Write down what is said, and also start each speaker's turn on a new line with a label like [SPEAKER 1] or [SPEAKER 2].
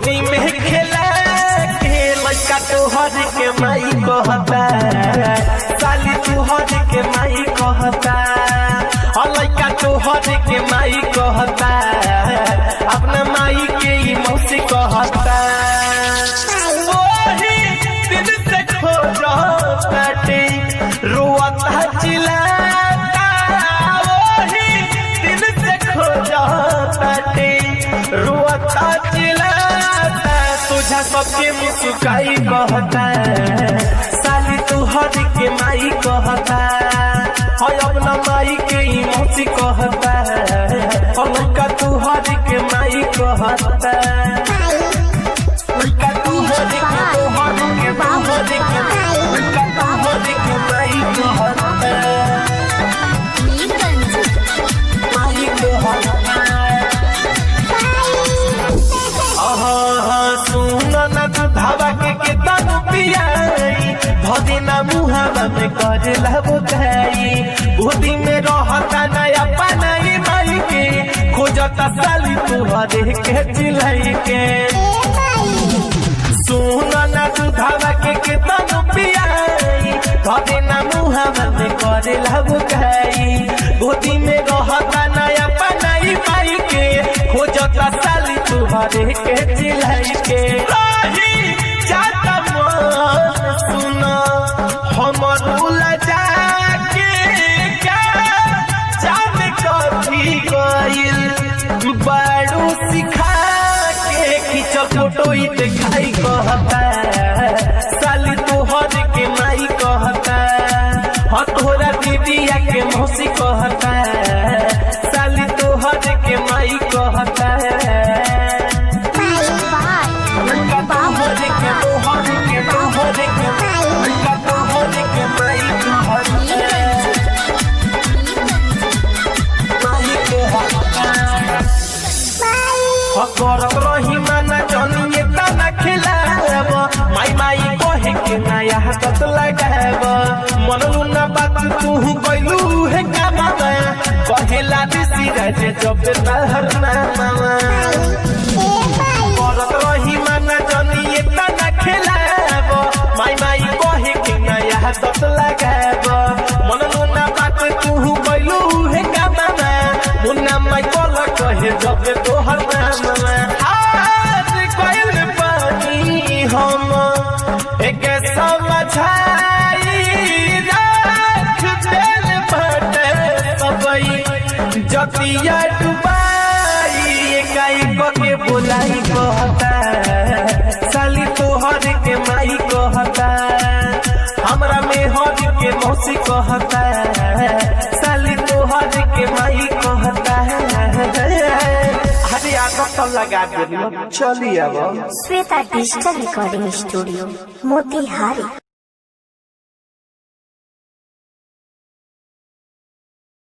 [SPEAKER 1] गोदी में खेला के लड़का तोहर के माई कहता, साली तोहर के माई कहता, और लड़का तोहर के माई कहता, अपना माई के ही मौसी कहता। वही दिन से खोजता रोता चिल्लाता, वही दिन से खोजता रोता चिल्लाता, तुझा सबके मुस्काई कहता, साली तोहर के माई कहता, और अपना माई के ही मौसी कहता, और लड़का तोहर के माई कहता, लड़का तोहर के माई भदीना मुहावा में कर लबो गई, गोदी में रहता नया पनाई माई के, खोजता साली तुहरे के चिल्लाई के। सुना ना दूधावा के तनु पियाई, भदीना मुहावा में कर लबो गई, गोदी में रहता नया पनाई माई के, खोजता साली तुहरे के चिल्लाई के। सुनो हमर उलझा के क्या जान कथी गइल, बारू सिखा के खींच फोटो दिखाई कहता, साली तोहर के माई कहता, हाँ तोहरा दीदिया के मौसी कहता, साली तोहर के माई कहता, करत रही माना जनिए तना खिलाब, माई माई कहे के नया हाथ लगाब, मनलू ना बात तू कैलू है कामा, कहेला दिसी राजे जब तहर नामा। करत रही माना जनिए तना खिलाब, माई माई कहे के नया हाथ लगाब, मनलू ना बात तू कैलू है कामा, मुन्ना माई कल कहे जब तोहर नामा। आज कैल पानी हम एक समझाई, रख दिल बटे सबई जतिया डुबाई, एकाई के बोलाई कहता, साली तोहर के माई कहता, हमरा में हर के मौसी कहता, साली तोहर के माई कहता। अरे आदत तो लगा दे चलिए अब।
[SPEAKER 2] Shweta digital recording studio Motihari.